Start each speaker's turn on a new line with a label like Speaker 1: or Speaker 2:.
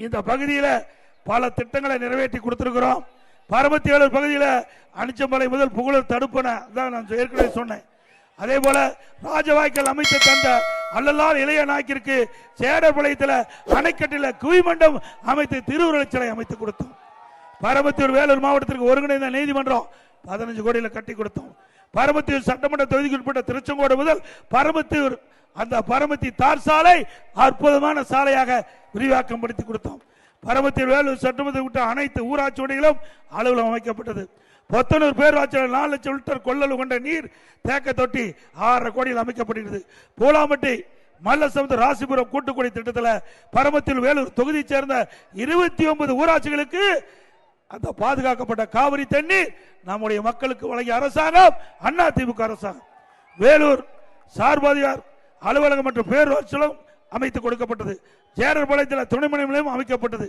Speaker 1: இந்த பகுதியில் பல திட்டங்களை நிறைவேற்றி கொடுத்திருக்கிறோம். பரமத்தி வேலூர் பகுதியில் அணிச்சம்பளை முதல் புகழூர் தடுப்பண தான் நான் ஏற்கனவே சொன்னேன். அதே போல ராஜவாய்க்கால் அமைத்து தந்த அல்லலால் இளைய நாய்க்கிற்கு சேடபாளையத்தில் அணைக்கட்டில் குவிமண்டம் அமைத்து திருவுருளச் சிலை அமைத்து கொடுத்தோம். பரமத்தியூர் வேலூர் மாவட்டத்திற்கு ஒருங்கிணைந்த நீதிமன்றம் 15 கோடியில் கட்டி கொடுத்தோம். பரமத்தியூர் சட்டமன்ற தொகுதிக்கு உட்பட்ட திருச்செங்கோடு முதல் பரமத்தியூர் அந்த பரமத்தி தார் சாலை அற்புதமான சாலையாக விரிவாக்கம் படுத்தி கொடுத்தோம். பரமத்தியூர் வேலூர் சட்டமன்றத்தில் உட்பட்ட அனைத்து ஊராட்சி ஒன்றியங்களும் அலுவலகம் அமைக்கப்பட்டது. பொத்தனூர் பேரூராட்சியில் 4 லட்சம் லிட்டர் கொள்ளளவு கொண்ட நீர் தேக்க தொட்டி 6.5 கோடியில் அமைக்கப்படுகிறது. பூலாம்பட்டி மல்லசமுத்திரம் ராசிபுரம் கூட்டுக்குடி திட்டத்தில் பரமத்தியூர் வேலூர் தொகுதியைச் சேர்ந்த 29 ஊராட்சிகளுக்கு அந்த பாதுகாக்கப்பட்ட காவிரி தண்ணீர் நம்முடைய மக்களுக்கு வழங்கிய அரசாங்கம் அதிமுக அரசாங்கம். வேலூர் சார்பாதியார் அலுவலகம் மற்றும் பேரூராட்சிகளும் அமைத்து கொடுக்கப்பட்டது. சேரர்பாளையத்தில் துணைமனை நிலையம் அமைக்கப்பட்டது.